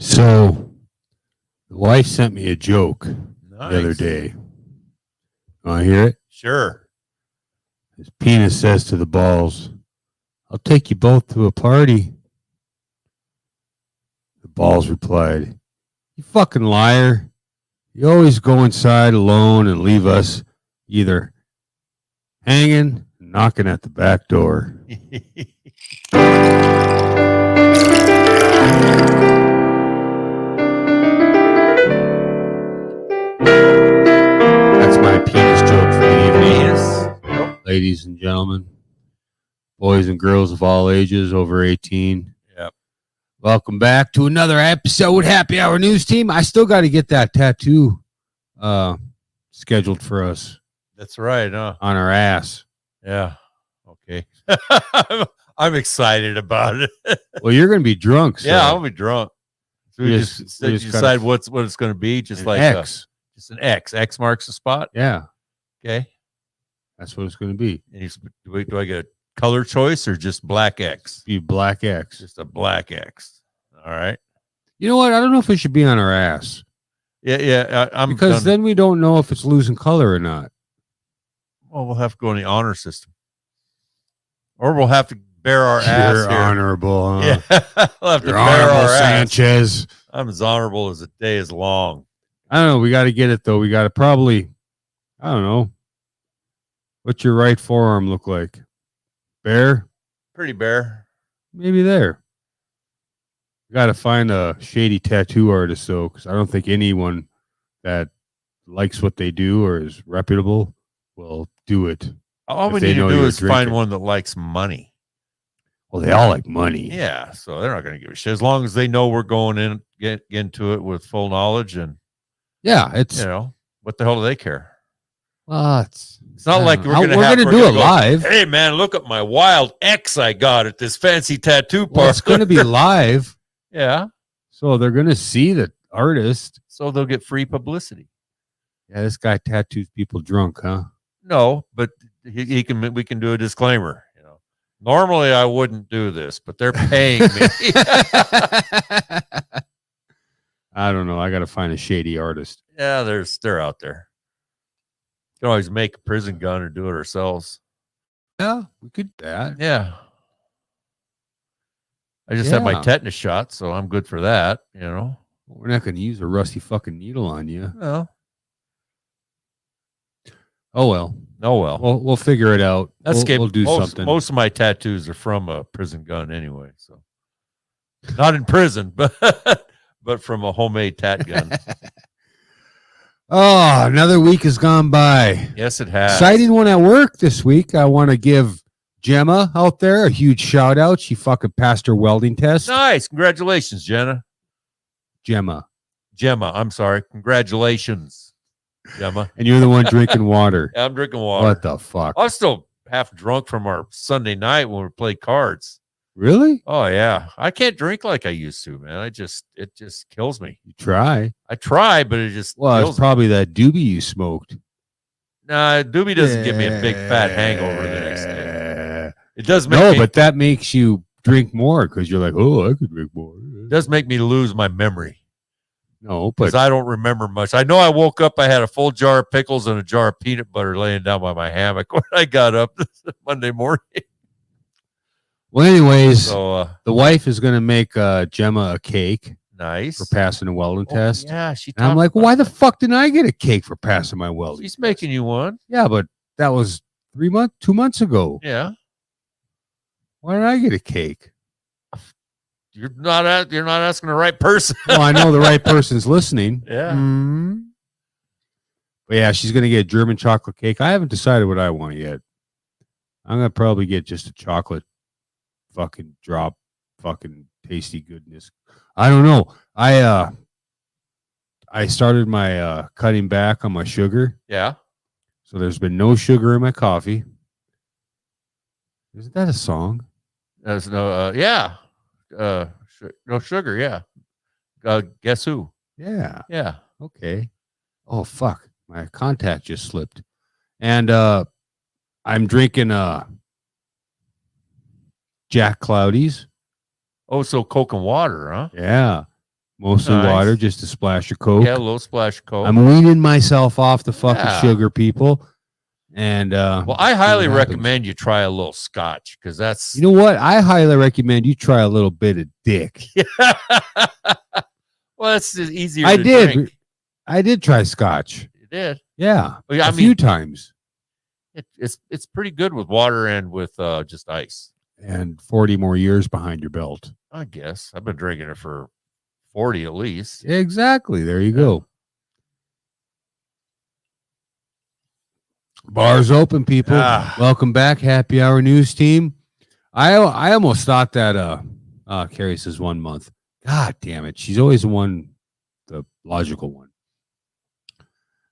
So the wife sent me a joke the other Nice. day. Want to hear it? Sure. His penis says to the balls, "I'll take you both to a party." The balls replied, "You fucking liar. You always go inside alone and leave us either hanging or knocking at the back door." That's my penis joke for the evening. Penis. Ladies and gentlemen, boys and girls of all ages over 18. Yep. Welcome back to another episode, Happy Hour News Team. I still got to get that tattoo scheduled for us That's right, huh? on our ass. Yeah. Okay. I'm excited about it. Well, you're going to be drunk. So Yeah, I'll be drunk. So we We just, just- we just decide gotta- what it's going to be, just an like X. just an X. X marks the spot. Yeah, Okay. that's what it's going to be. And do I get a color choice or just black X? Be black X. Just a black X. All right. You know what? I don't know if it should be on our ass Yeah. I'm because done. then we don't know if it's losing color or not. Well, we'll have to go in the honor system, or we'll have to bear our ass You're here. honorable, huh? Yeah, we'll have to You're bear honorable, our ass. Sanchez. I'm as honorable as the day is long. I don't know. We got to get it though. We got to probably, I don't know. What's your right forearm look like? Bare? Pretty bare. Maybe there. We got to find a shady tattoo artist though, because I don't think anyone that likes what they do or is reputable will do it. All If we they need to know do you're is find drinking. one that likes money. Well, they all like money. Yeah, so they're not going to give a shit as long as they know we're going in, get into it with full knowledge, and Yeah, it's what the hell do they care? well, It's not like we're going to gonna do it live. Hey man, look at my wild X I got at this fancy tattoo Well, park. it's going to be live, Yeah, so they're going to see the artist. so they'll get free publicity. Yeah, this guy tattoos people drunk, huh? No, but we can do a disclaimer. Normally I wouldn't do this, but they're paying me. I don't know. I got to find a shady artist. Yeah, they're out there. You can always make a prison gun or do it ourselves. Yeah, we could do that. Yeah. I just had my Yeah. tetanus shot, so I'm good for that, We're not going to use a rusty fucking needle on you. No. Oh well. Oh well. We'll figure it out. We'll do something. Most of my tattoos are from a prison gun anyway, so not in prison, but from a homemade tat gun. Oh, another week has gone by. Yes, it has. Exciting one at work this week. I want to give Gemma out there a huge shout out. She fucking passed her welding test. Nice. Congratulations, Gemma. I'm sorry. Congratulations, Gemma. And you're the one drinking water. I'm drinking water. What the fuck? I was still half drunk from our Sunday night when we played cards. Really? Oh yeah, I can't drink like I used to, man. It just kills me. You try. I try, but it just Well, kills it's probably that doobie you smoked. me. Nah, Doobie doesn't give me a big fat hangover the next day. It does make No, me, but that makes you drink more because you're like, oh, I could drink more. it does make me lose my memory No, because but I don't remember much. I know I woke up, I had a full jar of pickles and a jar of peanut butter laying down by my hammock when I got up Monday morning. well, anyways, So the wife is going to make Gemma a cake nice. for passing a welding test. Yeah, she. And I'm talked like, about why the that. fuck didn't I get a cake for passing my welding? She's making you one. Yeah, but that was 2 months ago. Yeah, Why did I get a cake? you're not asking the right person. Well, I know the right person's listening. Yeah. Mm. But yeah, she's gonna get a German chocolate cake. I haven't decided what I want yet. I'm gonna probably get just a chocolate fucking drop, fucking tasty goodness. I don't know. I started my cutting back on my sugar, Yeah. so there's been no sugar in my coffee. Isn't that a song? There's no. Yeah. No sugar. Yeah. Guess who? Yeah. Yeah. Okay. Oh fuck. My contact just slipped. And I'm drinking Jack Cloudy's. Oh, so Coke and water, huh? Yeah. Mostly Nice. water, just a splash of Coke. Yeah, a little splash of Coke. I'm weaning myself off the fucking Yeah. sugar, people. And well, I see highly what happens. recommend you try a little scotch because that's You know what? I highly recommend you try a little bit of dick. well, it's easier. I to did. drink. I did try scotch. You did. Yeah, Well, yeah, a I few mean, times. it's pretty good with water and with just ice. And 40 more years behind your belt. I guess I've been drinking it for 40 at least. Exactly. There you go. Bars open, people. Ah. Welcome back, Happy Hour News Team. I almost thought that Carrie says 1 month. God damn it. She's always the logical one.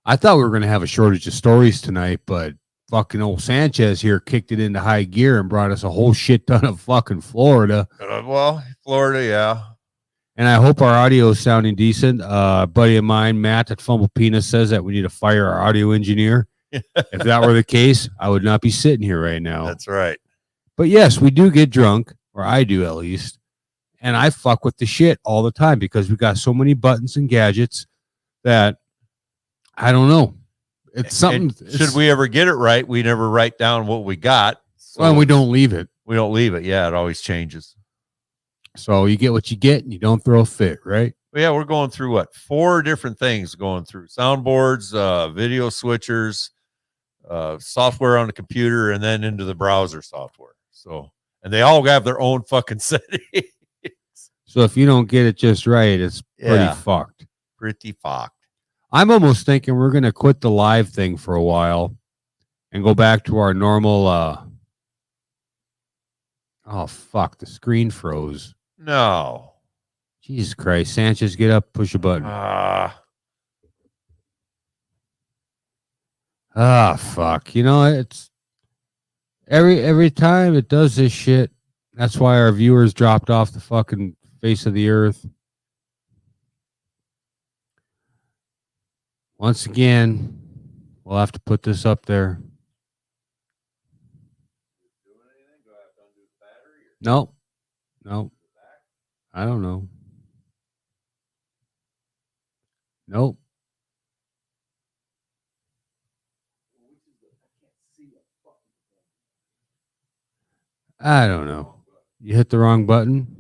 I thought we were going to have a shortage of stories tonight, but fucking old Sanchez here kicked it into high gear and brought us a whole shit ton of fucking Florida. Well, Florida, yeah. And I hope our audio is sounding decent. A buddy of mine, Matt at Fumble Penis, says that we need to fire our audio engineer. If that were the case, I would not be sitting here right now. That's right. But yes, we do get drunk, or I do at least. And I fuck with the shit all the time because we got so many buttons and gadgets that I don't know. It's something. Should we ever get it right, we never write down what we got. So well, we don't leave it. We don't leave it. Yeah, it always changes. So you get what you get and you don't throw a fit, right? But yeah, we're going through what? 4 different things going through soundboards, video switchers, software on the computer, and then into the browser software. So, and they all have their own fucking settings. So if you don't get it just right, it's pretty fucked. Pretty fucked. I'm almost thinking we're going to quit the live thing for a while and go back to our normal. Oh, fuck. The screen froze. No. Jesus Christ. Sanchez, get up, push a button. Fuck. You know, it's every time it does this shit. That's why our viewers dropped off the fucking face of the earth. Once again, we'll have to put this up there. Nope. Nope. I don't know. Nope. I don't know. You hit the wrong button.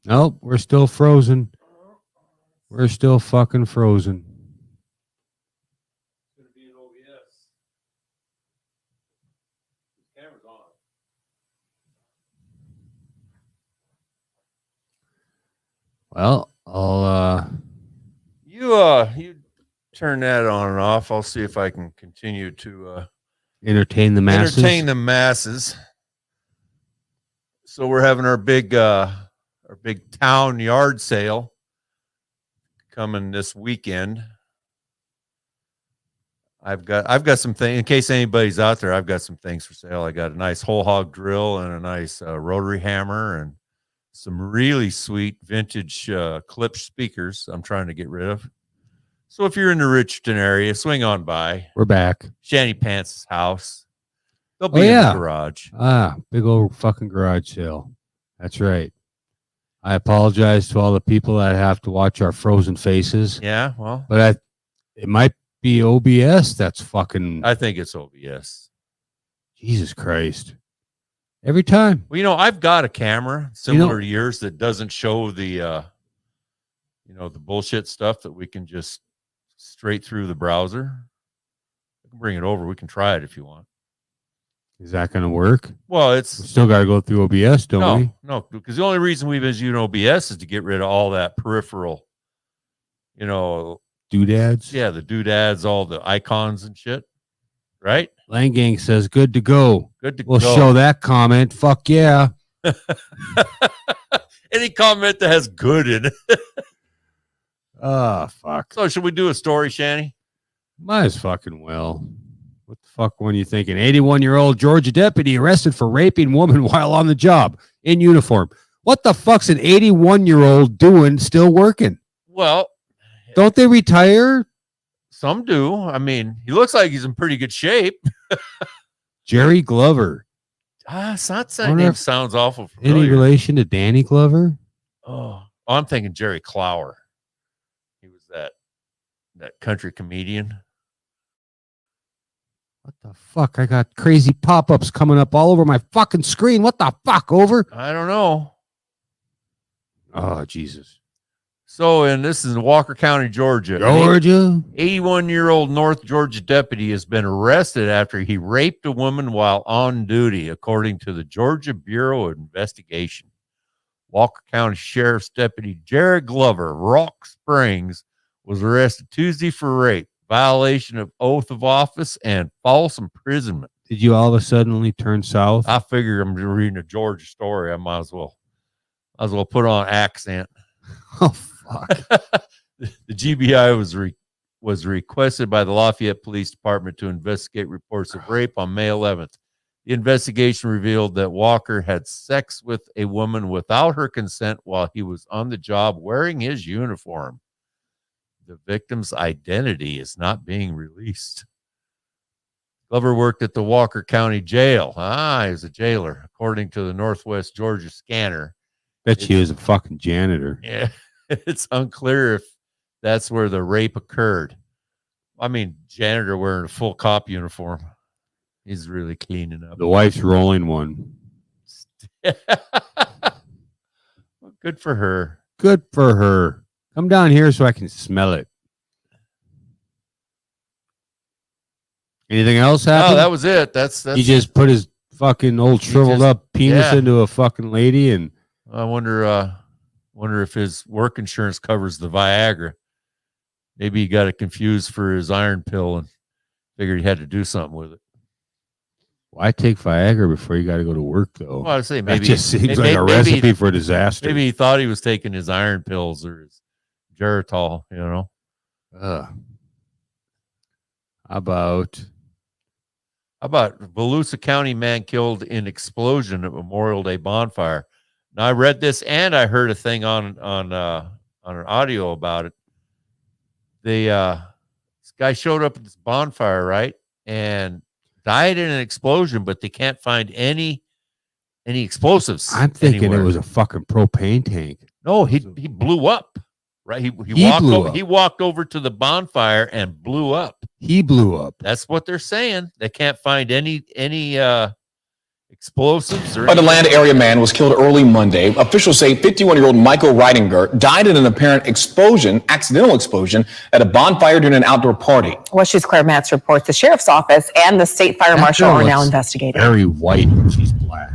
Nope, we're still frozen. We're still fucking frozen. It's going to be an OBS. The camera's on. Well, I'll You turn that on and off. I'll see if I can continue to entertain the masses. entertain the masses. So we're having our big town yard sale coming this weekend. I've got some things in case anybody's out there. I've got some things for sale. I got a nice whole hog drill and a nice rotary hammer and some really sweet vintage clip speakers I'm trying to get rid of. So if you're in the Richardson area, swing on by. We're back. Shanny Pants' house. They'll be in the garage. Big old fucking garage sale. That's right. I apologize to all the people that have to watch our frozen faces. Yeah, well, but it might be OBS that's fucking. I think it's OBS. Jesus Christ. Every time. Well, I've got a camera similar to yours that doesn't show the, the bullshit stuff that we can just straight through the browser. I can bring it over. We can try it if you want. Is that going to work? Well, we still got to go through OBS, don't we? No, because the only reason we've been using OBS is to get rid of all that peripheral, doodads. Yeah, the doodads, all the icons and shit. Right? Langgang says, good to go. Good to go. We'll show that comment. Fuck yeah. Any comment that has good in it. Fuck. So should we do a story, Shanny? Might as fucking well. What the fuck were you thinking? 81-year-old Georgia deputy arrested for raping woman while on the job in uniform. What the fuck's an 81-year-old doing still working? Well, don't they retire Some do. I mean, he looks like he's in pretty good shape. Jerry Glover. It's not that Wonder name if sounds awful Any familiar. relation to Danny Glover? Oh, I'm thinking Jerry Clower. He was that country comedian. What the fuck? I got crazy pop-ups coming up all over my fucking screen. What the fuck, over? I don't know. Oh, Jesus. So, and this is in Walker County, Georgia. Georgia? 81-year-old North Georgia deputy has been arrested after he raped a woman while on duty, according to the Georgia Bureau of Investigation. Walker County Sheriff's Deputy Jared Glover of Rock Springs was arrested Tuesday for rape, violation of oath of office, and false imprisonment. Did you all of a sudden turn south? I figure I'm reading a Georgia story. I might as well put on accent. Oh, fuck. The GBI was requested by the Lafayette Police Department to investigate reports of rape on May 11th. The investigation revealed that Walker had sex with a woman without her consent while he was on the job wearing his uniform. The victim's identity is not being released. Glover worked at the Walker County Jail. He was a jailer, according to the Northwest Georgia Scanner. Bet she was a fucking janitor. Yeah, it's unclear if that's where the rape occurred. I mean, janitor wearing a full cop uniform. He's really cleaning up. The wife's rolling one. Good for her. Good for her. Come down here so I can smell it. Anything else happen? No, that was it. That's He just put his fucking old shriveled up penis yeah. into a fucking lady, and I wonder if his work insurance covers the Viagra. Maybe he got it confused for his iron pill and figured he had to do something with it. why take Viagra before you got to go to work, though? Well, I'd say that maybe just seems like a maybe- recipe for disaster. Maybe he thought he was taking his iron pills or his Geritol, How about How about Volusia County man killed in explosion at Memorial Day bonfire? Now I read this and I heard a thing on an audio about it. This guy showed up at this bonfire, right, and died in an explosion, but they can't find any explosives. I'm thinking anywhere. it was a fucking propane tank. No, he blew up. Right, he walked over to the bonfire and blew up. He blew up. That's what they're saying. They can't find any explosives. A Deland area man was killed early Monday. Officials say 51-year-old Michael Reidinger died in an apparent accidental explosion at a bonfire during an outdoor party. WSU's Claire Matz reports the sheriff's office and the state fire marshal are now investigating. Very white, and she's black.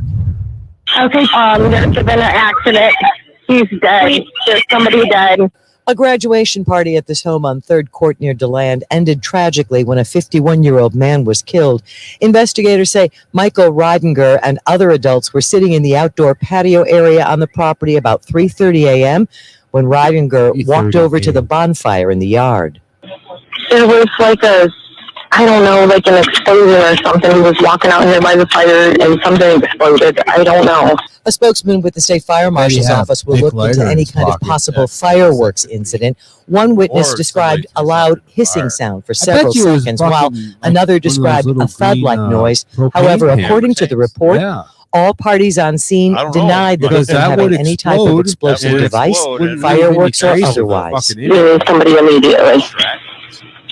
Okay, there's been an accident. He's dead. There's somebody dead. A graduation party at this home on 3rd Court near DeLand ended tragically when a 51-year-old man was killed. Investigators say Michael Reidinger and other adults were sitting in the outdoor patio area on the property about 3:30 a.m. when Reidinger walked over to the bonfire in the yard. There was like an explosion or something. He was walking out here by the fire and something exploded. I don't know. A spokesman with the state fire marshal's office will look into any kind of possible fireworks incident. One witness described a loud hissing sound for several seconds, while another described a thud-like noise. However, according to the report, all parties on scene denied the victim having any type of explosive device, fireworks or otherwise. Somebody immediately.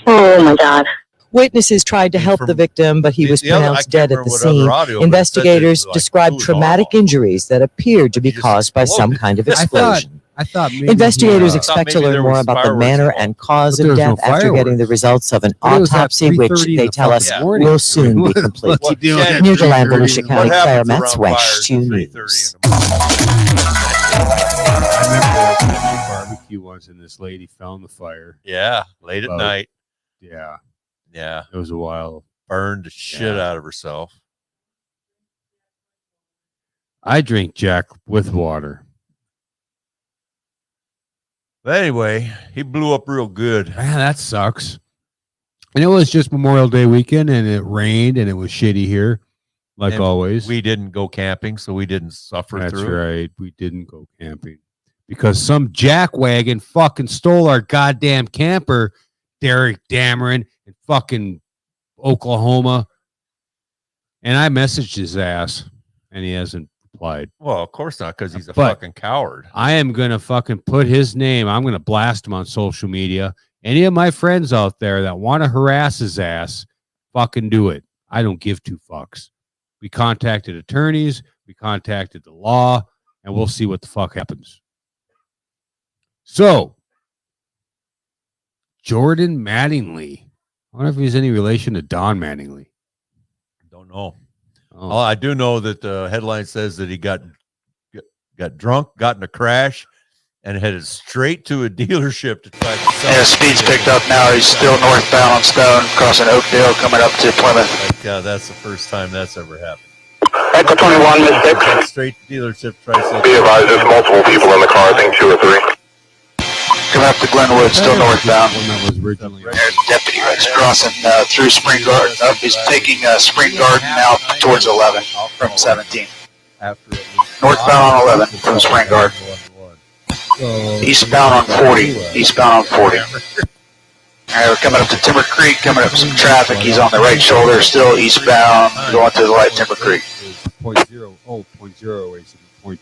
Oh my God. Witnesses tried to help the victim, but he was pronounced dead at the scene. Investigators described traumatic injuries that appeared to be caused by some kind of explosion. I thought maybe Investigators expect to learn more about the manner and cause of death after getting the results of an autopsy, which they tell us will soon be complete. Near DeLand, Volusia County, Claire Metz, WESH 2 News. I remember the barbecue once, and this lady found the fire. Yeah, late at night. Yeah, Yeah, it was a while. burned the shit out of herself. I drink Jack with water. But anyway, he blew up real good. Man, that sucks. And it was just Memorial Day weekend, and it rained, and it was shitty here, like And always. We didn't go camping, so we didn't suffer That's through it. right. We didn't go camping because some jackwagon fucking stole our goddamn camper Derek Dameron in fucking Oklahoma. And I messaged his ass, and he hasn't replied. Well, of course not, because he's a But fucking coward. I am going to fucking put his name. I'm going to blast him on social media. Any of my friends out there that want to harass his ass, fucking do it. I don't give two fucks. We contacted attorneys. We contacted the law, and we'll see what the fuck happens. So, Jordan Mattingly. I wonder if he's any relation to Don Mattingly. Don't know. Oh. I do know that the headline says that he got drunk, got in a crash, and headed straight to a dealership to try to sell. Yeah, speed's picked up now. He's still northbound on Stone, crossing Oakdale, coming up to Plymouth. Like, that's the first time that's ever happened. Echo 21, Miss 6. Straight to dealership, try to sell. Be advised, there's multiple people in the car, I think 2 or 3. Coming up to Glenwood, still northbound. One that was originally. There's a deputy that's crossing through Spring Garden. He's taking Spring Garden out towards 11 from 17. Northbound on 11 from Spring Garden. Eastbound on 40. Eastbound on 40. All right, we're coming up to Timber Creek, coming up some traffic. He's on the right shoulder, still eastbound, going to the right Timber Creek. 0.0, 0.0, 0.2.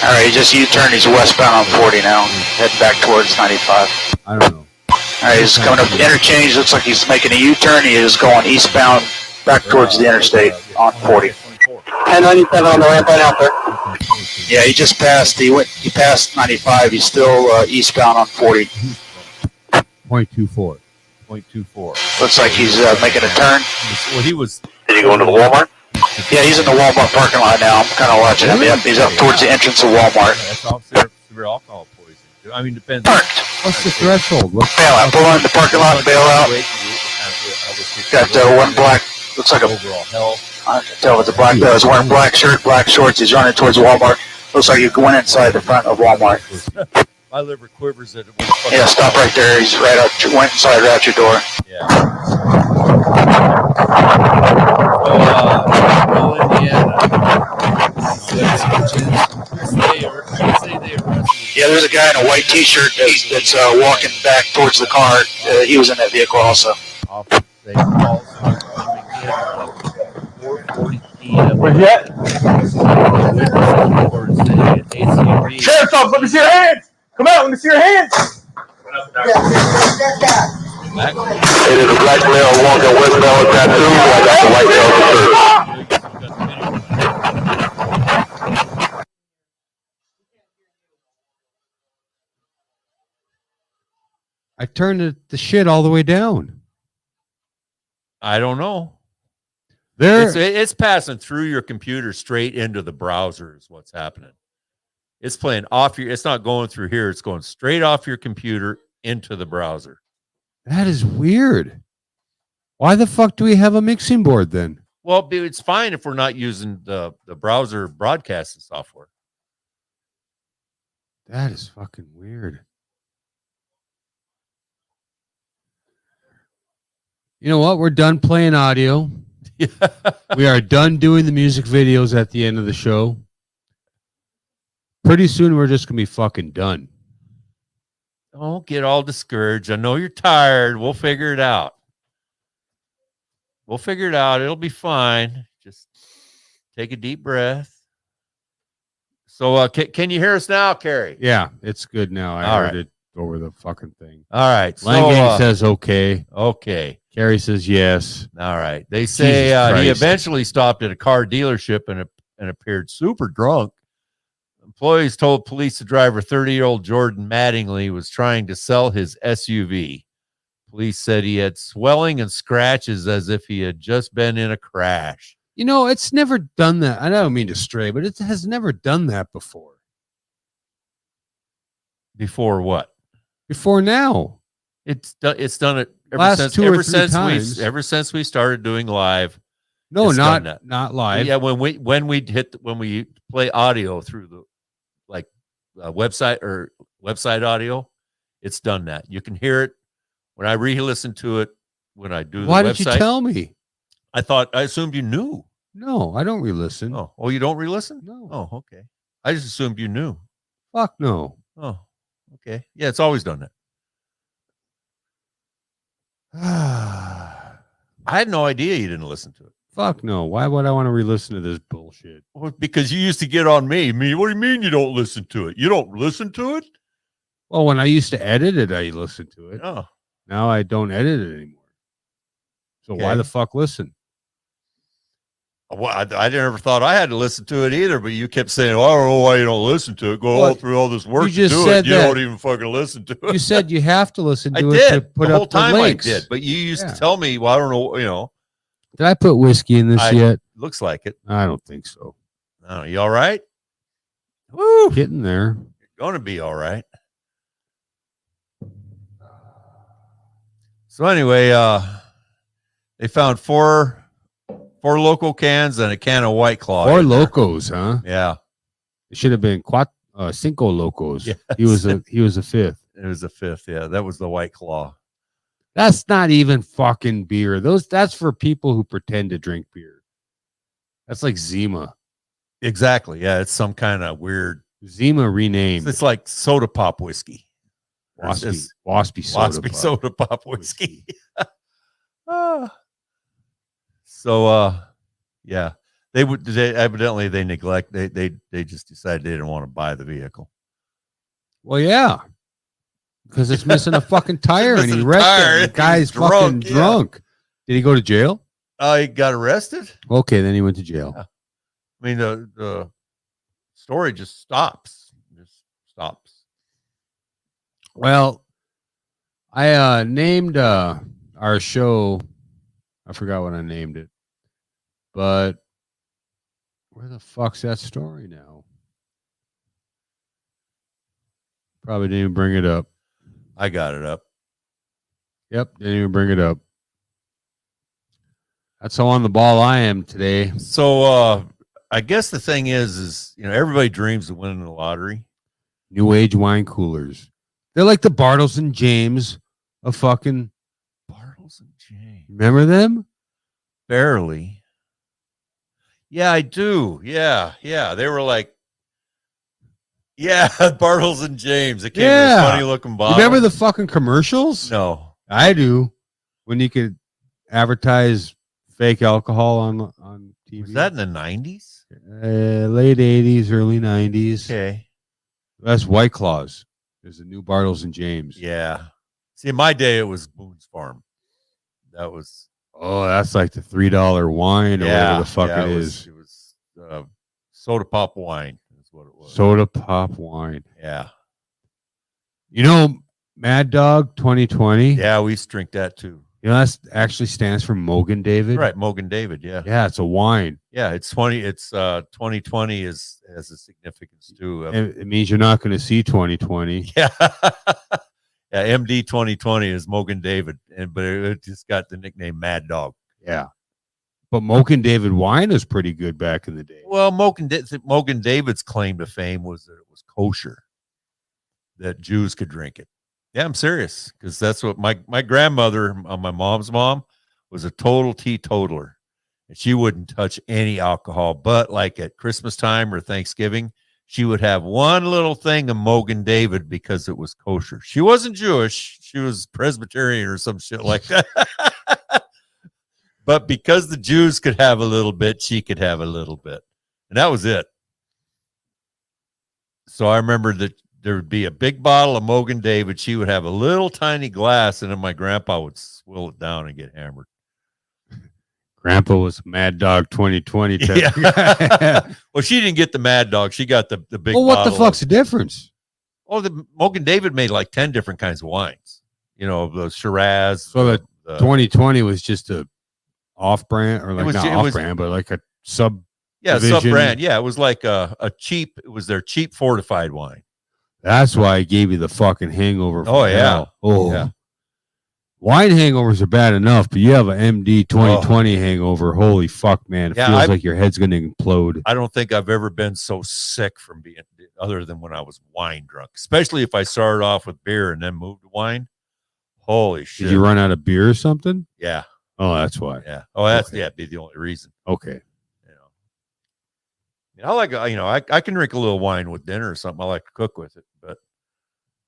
All right, he just U-turned. He's westbound on 40 now, heading back towards 95. I don't know. All right, he's coming up to interchange. Looks like he's making a U-turn. He is going eastbound back towards the interstate on 40. 1097 on the ramp right out there. Yeah, he just passed. He passed 95. He's still eastbound on 40. 0.24. 0.24. Looks like he's making a turn. Well, he was. Did he go into the Walmart? Yeah, he's in the Walmart parking lot now. I'm kind of watching him. Yep, he's up towards the entrance of Walmart. That's obviously severe alcohol poisoning. I mean, depends. Parked. What's the threshold? What's Bail out. Pull in the parking lot. Bail out. Got one black. Looks like a. Overall health. I can tell it's a black guy. He's wearing black shirt, black shorts. He's running towards Walmart. Looks like he went inside the front of Walmart. My liver quivers at it. Yeah, stop right there. He's right out. Went inside right out your door. Yeah. So, Indiana. Yeah, there's a guy in a white T-shirt that's walking back towards the car. He was in that vehicle also. Where's that? Sheriff's office, let me see your hands. Come out, let me see your hands. It is a black male walking westbound with tattoo. I got the white male. I turned the shit all the way down. I don't know. There, It's passing through your computer straight into the browser is what's happening. It's playing off your, it's not going through here. It's going straight off your computer into the browser. that is weird. Why the fuck do we have a mixing board then? Well, it's fine if we're not using the browser broadcasting software. That is fucking weird. You know what? We're done playing audio. We are done doing the music videos at the end of the show. Pretty soon, we're just going to be fucking done. Don't get all discouraged. I know you're tired. We'll figure it out. We'll figure it out. It'll be fine. Just take a deep breath. So, can you hear us now, Carrie? Yeah, it's good now. I All heard right. it over the fucking thing. All right. Langgang says okay. Okay. Carrie says yes. All right. They say he eventually stopped at a car dealership and appeared super drunk. Employees told police the driver, 30-year-old Jordan Mattingly, was trying to sell his SUV. Police said he had swelling and scratches as if he had just been in a crash. You know, it's never done that. I don't mean to stray, but it has never done that before. Before what? Before now. It's done it ever Last since 2 or 3 times. ever since we started doing live. No, It's done that. not live. Yeah, when we play audio through the website audio, it's done that. You can hear it when I re-listen to it when I do the Why website. did you tell me? I assumed you knew. No, I don't re-listen. Oh, you don't re-listen? No. Oh, okay. I just assumed you knew. Fuck no. Oh, okay. Yeah, it's always done that. I had no idea you didn't listen to it. Fuck no. Why would I want to re-listen to this bullshit? Well, because you used to get on me. What do you mean you don't listen to it? You don't listen to it? Well, when I used to edit it, I listened to it. Oh, Now I don't edit it anymore. So why Okay. the fuck listen? well, I never thought I had to listen to it either. But you kept saying, "Well, I don't know why you don't listen to it. Go Well, all through all this work you just to do said it. You that- don't even fucking listen to it." You said you have to listen I to it to did put the up whole time. the I links. did, but you used Yeah. to tell me, "Well, I don't know. You know, Did I put whiskey in this yet? looks like it. I don't think so. Oh, you all right? Woo, Getting there. you're going to be all right." So anyway, they found four local cans and a can of White Claw. Or in there. locos, huh? Yeah, It should have been cinco locos. Yes. He was a fifth. it was the fifth. Yeah, that was the White Claw. That's not even fucking beer. That's for people who pretend to drink beer. That's like Zima. Exactly. Yeah, it's some kind of weird. Zima renamed It's like soda pop whiskey. Or Waspy soda. Waspy pop. soda pop whiskey. So yeah, they evidently they neglect they just decided they didn't want to buy the vehicle. Well, yeah. Because it's missing a fucking tire and missing he a wrecked tire. it. The He's guy's drunk, fucking yeah. drunk. Did he go to jail? He got arrested. Okay, then he went to jail. Yeah. I mean the story just stops. Well, I named our show. I forgot what I named it. But where the fuck's that story now? Probably didn't even bring it up. I got it up. Yep, didn't even bring it up. That's how on the ball I am today. So I guess the thing is everybody dreams of winning the lottery. New age wine coolers. They're like the Bartles and James of fucking. Bartles and James. Remember them? Barely. Yeah, I do. Yeah. They were like, Bartles and James. They came in a funny looking You bottle. remember the fucking commercials? No. I do. When you could advertise fake alcohol on TV. Was that in the 90s? Late 80s, early 90s. Okay. That's White Claws. There's the new Bartles and James. Yeah. See, in my day, it was Boone's Farm. That was. Oh, that's like the $3 wine or whatever the fuck it is. It was soda pop wine. Is what it was. Soda pop wine. Yeah. You know, Mad Dog 2020. Yeah, we used to drink that too. You know, that actually stands for Mogan David. Right, Mogan David. Yeah. Yeah, it's a wine. Yeah, it's 2020 has a significance too. It means you're not going to see 2020. Yeah. Yeah, MD 2020 is Mogan David, but it just got the nickname Mad Dog. Yeah. But Mogan David wine was pretty good back in the day. Well, Mogan David's claim to fame was that it was kosher, that Jews could drink it. Yeah, I'm serious, because that's what my grandmother, my mom's mom, was a total teetotaler, and she wouldn't touch any alcohol. But like at Christmas time or Thanksgiving, she would have one little thing of Mogan David because it was kosher. She wasn't Jewish; she was Presbyterian or some shit like that. But because the Jews could have a little bit, she could have a little bit, and that was it. So I remember that there would be a big bottle of Mogan David. She would have a little tiny glass, and then my grandpa would swill it down and get hammered. Grandpa was Mad Dog 2020 type. Yeah. Well, she didn't get the Mad Dog. She got the big Well, what the bottle fuck's the difference? the Mogan David made like 10 different kinds of wines. You know, the Shiraz. So the the 2020 was just a off-brand, or like was- not it was- off-brand, but like a sub. yeah, division. sub-brand. Yeah, it was like a cheap, it was their cheap fortified wine. That's why I gave you the fucking hangover. from Oh, yeah. hell. Oh, Yeah. Wine hangovers are bad enough, but you have an MD 2020 hangover. Holy fuck, man! It Yeah, feels like your head's gonna implode. I don't think I've ever been so sick from being, other than when I was wine drunk, especially if I started off with beer and then moved to wine. Holy shit. Did you run out of beer or something? Yeah. Oh, that's why. Yeah. Oh, that's, Okay. yeah, it'd be the only reason. Okay. I like, I can drink a little wine with dinner or something. I like to cook with it, but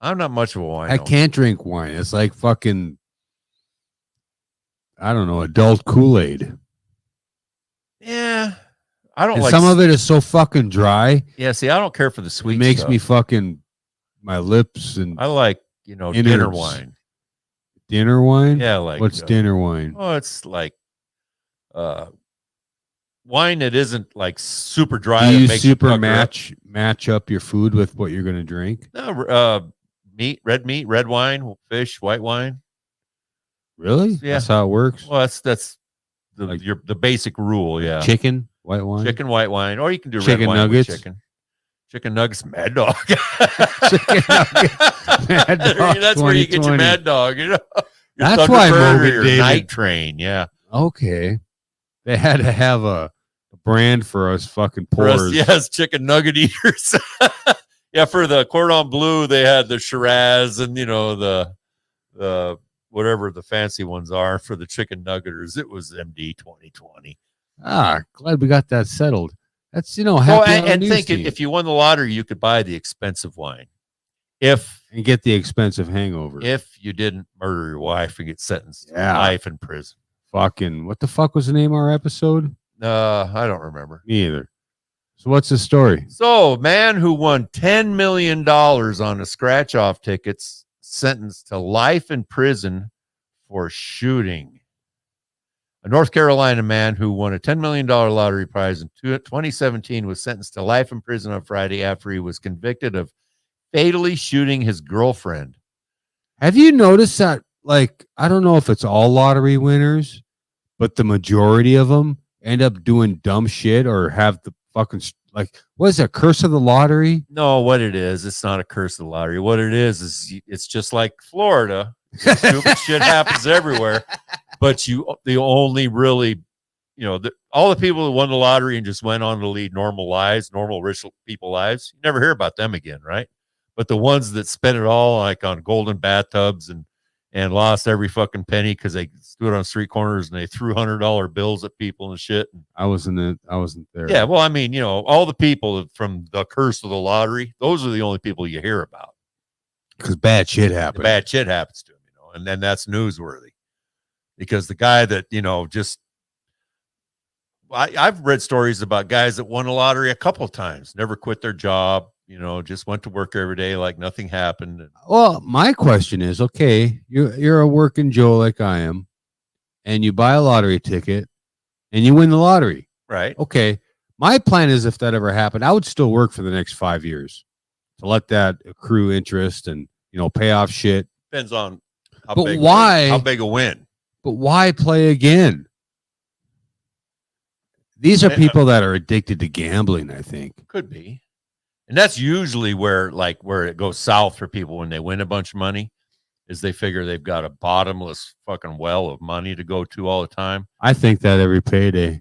I'm not much of a wine. I can't drink wine. It's like fucking I don't know, adult Kool-Aid. Yeah, I don't And like some of it is so fucking dry. Yeah, see, I don't care for the sweet. It makes stuff. me fucking my lips and I like dinner innards. wine. Dinner wine. Yeah, like what's dinner wine? Oh, it's like wine that isn't like super dry. Do that you makes super pucker up. match up your food with what you're gonna drink? No, meat, red wine, fish, white wine. Really? Yeah. That's how it works. Well, that's the Like- the basic rule. Yeah, Chicken, white wine. chicken, white wine, or you can do Chicken red wine nuggets? with chicken nuggets, Mad Dog. Chicken nuggets, Mad Dog That's where you get your 2020. Mad Dog. Your That's why Thunderbird or Mogan your David- Night Train. Yeah. Okay. They had to have a brand for us fucking For us, poors. yes, chicken nugget eaters. Yeah, for the cordon bleu, they had the Shiraz and the whatever the fancy ones are. For the chicken nuggeters, it was MD 2020. Glad we got that settled. That's Oh, happy and think if you won the lottery, you could buy the expensive wine. If and get the expensive hangover. you didn't murder your wife and get sentenced to Yeah. life in prison. Fucking what the fuck was the name of our episode? I don't remember. Me either. So what's the story? So, man who won $10 million on the scratch-off tickets sentenced to life in prison for shooting. A North Carolina man who won a $10 million lottery prize in 2017 was sentenced to life in prison on Friday after he was convicted of fatally shooting his girlfriend. Have you noticed that? Like, I don't know if it's all lottery winners, but the majority of them end up doing dumb shit or have the fucking like, what is that? Curse of the lottery? No, what it is, it's not a curse of the lottery. What it is it's just like Florida. Stupid shit happens everywhere, but the only really, all the people that won the lottery and just went on to lead normal lives, normal rich people lives, you never hear about them again, right? But the ones that spent it all like on golden bathtubs and lost every fucking penny because they stood on street corners and they threw $100 bills at people and shit. I wasn't there. Yeah, well, I mean, all the people from the curse of the lottery, those are the only people you hear about. Because bad shit The happened. bad shit happens to him, and then that's newsworthy. Because the guy that, I've read stories about guys that won the lottery a couple of times, never quit their job, just went to work every day like nothing happened. Well, my question is, okay, you're a working Joe like I am, and you buy a lottery ticket and you win the lottery. Right. Okay. My plan is if that ever happened, I would still work for the next 5 years to let that accrue interest and, pay off shit. Depends on how But big why- how big a win. But why play again? These are people that are addicted to gambling, I think. Could be. And that's usually where it goes south for people when they win a bunch of money, is they figure they've got a bottomless fucking well of money to go to all the time. I think that every payday.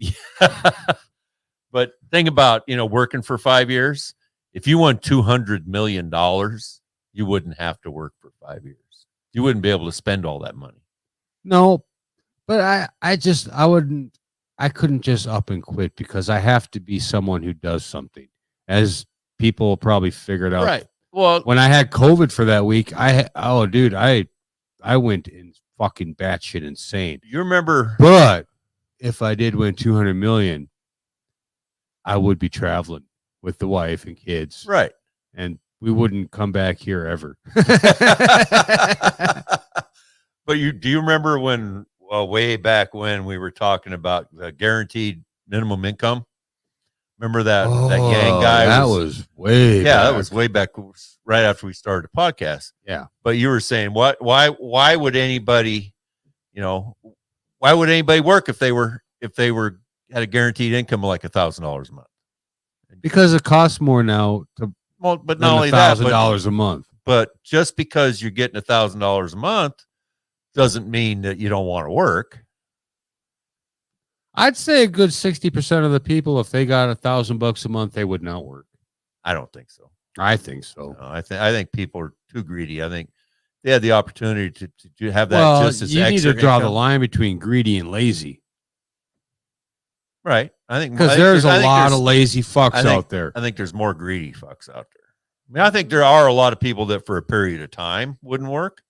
But think about, working for 5 years. If you won $200 million, you wouldn't have to work for 5 years. You wouldn't be able to spend all that money. No, but I couldn't just up and quit because I have to be someone who does something. As people probably figured out. Right. Well, When I had COVID for that week, I went in fucking batshit insane. you remember, But if I did win 200 million, I would be traveling with the wife and kids, right. and we wouldn't come back here ever. But do you remember when, way back when we were talking about the guaranteed minimum income? Remember that Yang guy? That was way. Yeah, that back. was way back right after we started the podcast. Yeah. But you were saying why would anybody, why would anybody work if they had a guaranteed income of like $1,000 a month? Because it costs more now to Well, but than not only that, but $1,000 a month. But just because you're getting $1,000 a month doesn't mean that you don't want to work. I'd say a good 60% of the people, if they got $1,000 a month, they would not work. I don't think so. I think so. No, I think people are too greedy. I think they had the opportunity to have that Well, just as you need extra to draw the income. line between greedy and lazy, Right. I think because there's a lot of lazy fucks out there. I think there's more greedy fucks out there. I mean, I think there are a lot of people that for a period of time wouldn't work,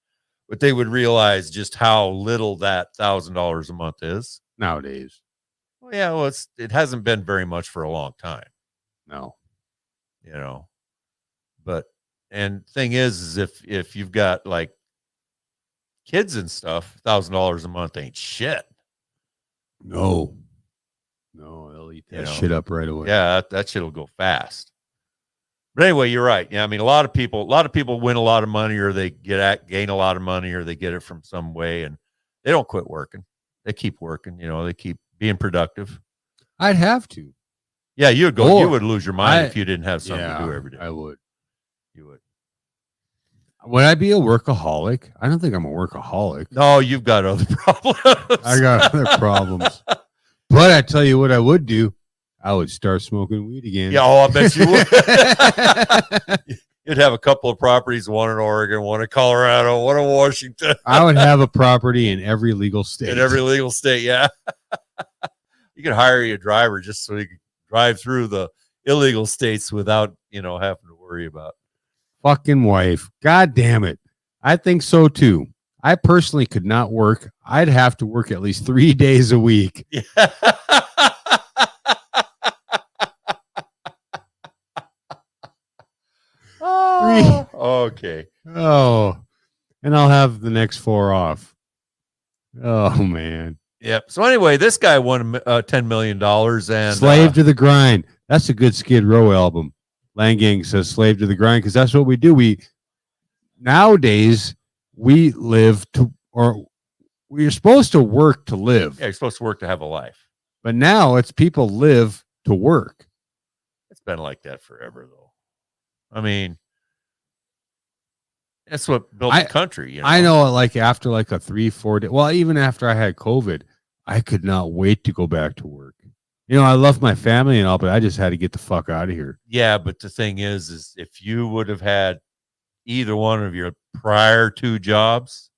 but they would realize just how little that $1,000 a month is nowadays. Well, yeah, well, it hasn't been very much for a long time, No. But and thing is if you've got like kids and stuff, $1,000 a month ain't shit. No, they'll eat that shit up right away. Yeah, that shit'll go fast. But anyway, you're right. Yeah, I mean, a lot of people win a lot of money, or they gain a lot of money, or they get it from some way, and they don't quit working. They keep working. They keep being productive. I'd have to. Yeah, you would lose your mind if you didn't have something to do every day. I would. You would. Would I be a workaholic? I don't think I'm a workaholic. No, you've got other problems. I got other problems. But I tell you what I would do. I would start smoking weed again. Yeah, I bet you would. You'd have a couple of properties, one in Oregon, one in Colorado, one in Washington. I would have a property in every legal state. In every legal state, yeah. You could hire a driver just so you could drive through the illegal states without, having to worry about. Fucking wife. God damn it. I think so too. I personally could not work. I'd have to work at least 3 days a week. Yeah. Okay. Oh, and I'll have the next 4 off. Oh, man. Yep. So anyway, this guy won $10 million and Slave to the Grind. That's a good Skid Row album. Lang Gang says Slave to the Grind because that's what we do. Nowadays, we live to, or we're supposed to work to live. Yeah, you're supposed to work to have a life. But now it's people live to work. It's been like that forever, though. I mean, that's what built the country. I know, like after like a 3-4 day, well, even after I had COVID, I could not wait to go back to work. I love my family and all, but I just had to get the fuck out of here. Yeah, but the thing is if you would have had either one of your prior 2 jobs,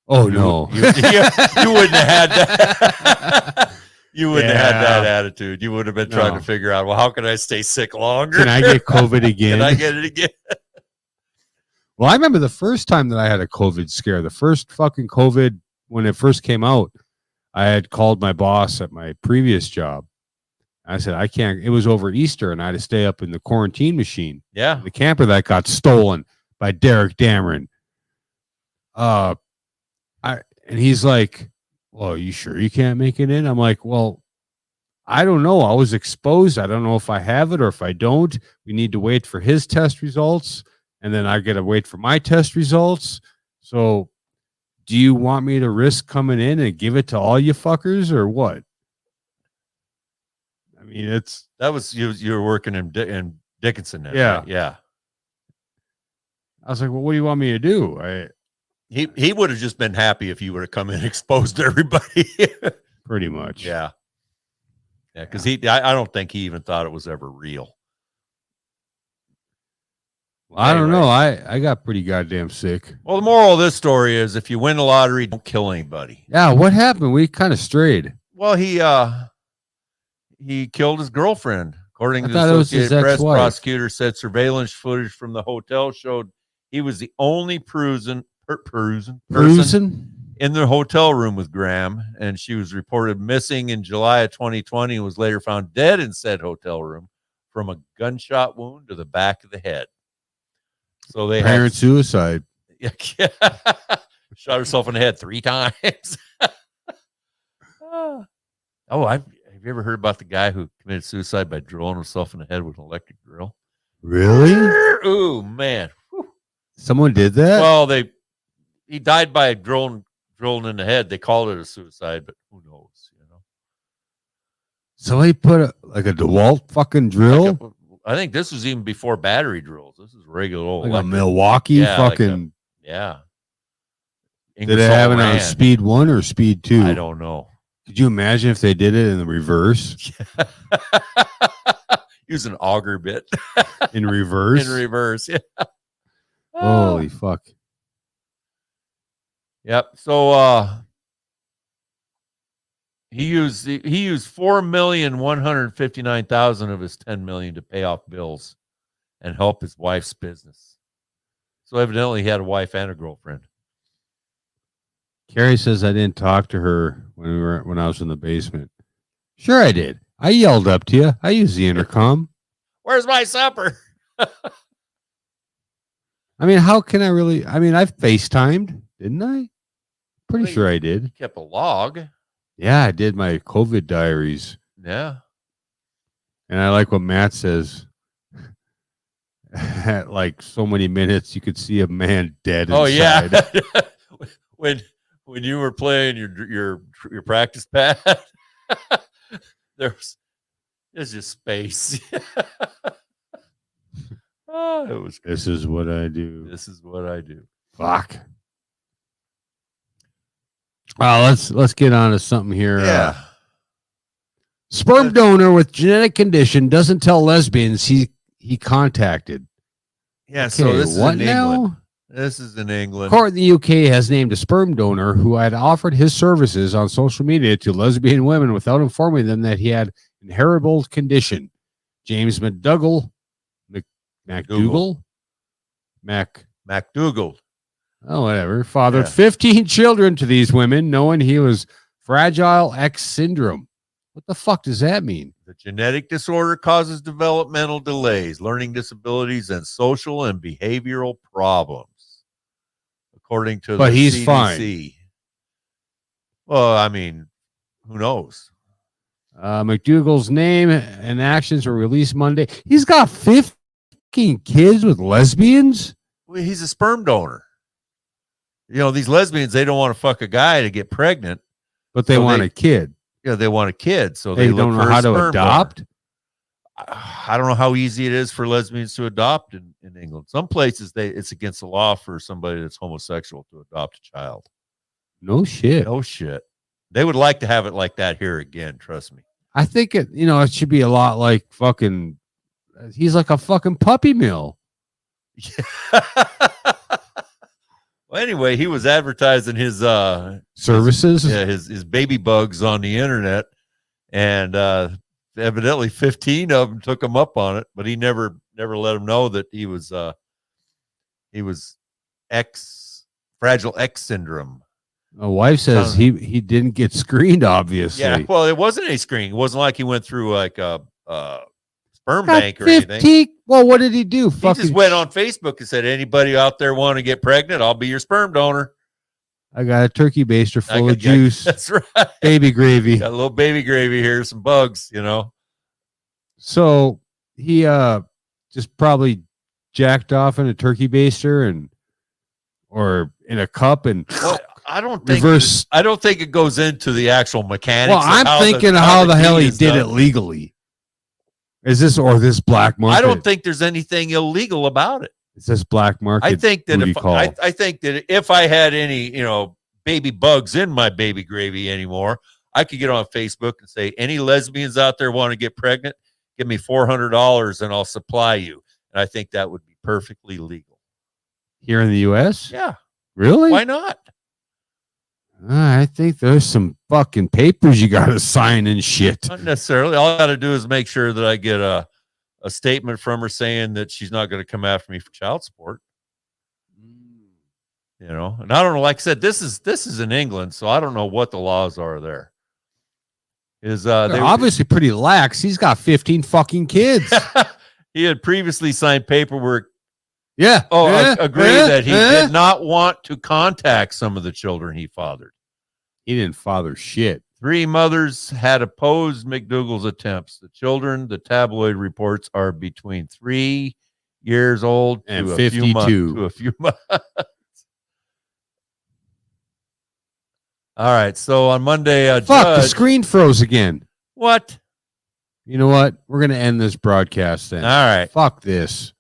no, you wouldn't have had that. You wouldn't have had that attitude. You would have been trying to figure out, well, how can I stay sick longer? Can I get COVID again? Can I get it again? Well, I remember the first time that I had a COVID scare, the first fucking COVID, when it first came out, I had called my boss at my previous job. I said, I can't, it was over Easter and I had to stay up in the quarantine machine. Yeah. The camper that got stolen by Derek Dameron. And he's like, well, are you sure you can't make it in? I'm like, well, I don't know. I was exposed. I don't know if I have it or if I don't. We need to wait for his test results. And then I got to wait for my test results. So do you want me to risk coming in and give it to all you fuckers or what? I mean, that was you were working in Dickinson then, yeah. Right? Yeah. I was like, well, what do you want me to do? He would have just been happy if you would have come in exposed to everybody. Pretty much. Yeah. Yeah, because I don't think he even thought it was ever real. I don't know. I got pretty goddamn sick. Well, the moral of this story is if you win the lottery, don't kill anybody. Yeah, what happened? We kind of strayed. Well, he killed his girlfriend. According to the Associated Press, ex-wife. prosecutor said surveillance footage from the hotel showed he was the only person in the hotel room with Graham, and she was reported missing in July of 2020 and was later found dead in said hotel room from a gunshot wound to the back of the head. So they Parent suicide. Yeah. Shot herself in the head 3 times. Have you ever heard about the guy who committed suicide by drilling himself in the head with an electric drill? Really? Oh man. Whew. Someone did that? Well, he died by drilling in the head. They called it a suicide, but who knows, Somebody put a DeWalt fucking drill? I think this was even before battery drills. This is regular old Like a Milwaukee fucking. Yeah. Did it have it on speed 1 or speed 2? I don't know. Could you imagine if they did it in the reverse? Use an auger bit. In reverse? In reverse, yeah. Holy fuck. Yep. So he used $4,159,000 of his $10 million to pay off bills and help his wife's business. So evidently he had a wife and a girlfriend. Carrie says I didn't talk to her when I was in the basement. Sure, I did. I yelled up to you. I used the intercom. Where's my supper? I mean, how can I really? I mean, I FaceTimed, didn't I? Pretty sure I did. Kept a log. Yeah, I did my COVID diaries. Yeah. And I like what Matt says. At like so many minutes, you could see a man dead inside. Oh yeah. when you were playing your practice pad, there's just space. Oh, it was. This is what I do. This is what I do. Fuck. Let's get on to something here. Yeah. Sperm donor with genetic condition doesn't tell lesbians he contacted. Yeah. Okay, So this is what in England. now? This is in England. Court in the UK has named a sperm donor who had offered his services on social media to lesbian women without informing them that he had an inheritable condition. James McDougall. MacDougall. Oh, whatever. Fathered Yeah. 15 children to these women, knowing he was Fragile X syndrome. What the fuck does that mean? The genetic disorder causes developmental delays, learning disabilities, and social and behavioral problems, according to But the he's CDC. fine. Well, I mean, who knows? McDougall's name and actions were released Monday. He's got 15 kids with lesbians? Well, he's a sperm donor. You know, these lesbians, they don't want to fuck a guy to get pregnant. But they So want they- a kid. Yeah, they want a kid, so They look don't know for a how to sperm adopt. donor. I don't know how easy it is for lesbians to adopt in England. Some places it's against the law for somebody that's homosexual to adopt a child. No shit. No shit. They would like to have it like that here again, trust me. I think it should be a lot like fucking. He's like a fucking puppy mill. Well, anyway, he was advertising his Services. his baby bugs on the internet, and evidently 15 of them took him up on it, but he never let him know that he was Fragile X syndrome. My wife says he didn't get screened, obviously. Yeah, well, it wasn't a screen. It wasn't like he went through like a sperm Got bank or anything. 15 Well, what did he do? He just went on Facebook and said, "Anybody out there want to get pregnant? I'll be your sperm donor." I got a turkey baster full of Yeah, juice, That's right. baby gravy. Got a little baby gravy here, some bugs, So he just probably jacked off in a turkey baster or in a cup and Well, I don't think reverse. I don't think it goes into the actual mechanics. Well, I'm thinking how the hell he did it legally. legally. Is this this black market? I don't think there's anything illegal about it. It's this black market. I think that booty call. I think that if I had any, baby bugs in my baby gravy anymore, I could get on Facebook and say, any lesbians out there want to get pregnant, give me $400 and I'll supply you. And I think that would be perfectly legal. Here in the U.S. Yeah. Really? Why not? I think there's some fucking papers you got to sign and shit. Not necessarily. All I got to do is make sure that I get a statement from her saying that she's not going to come after me for child support. And I don't know. Like I said, this is in England, so I don't know what the laws are there. They're obviously pretty lax. He's got 15 fucking kids. He had previously signed paperwork. Yeah. Agree that he did not want to contact some of the children he fathered. He didn't father shit. 3 mothers had opposed McDougall's attempts. The children, the tabloid reports, are between 3 years old and to 52. a few months. All right. So on Monday, Fuck, the judge, screen froze again. what? You know what? We're going to end this broadcast then. All right. Fuck this.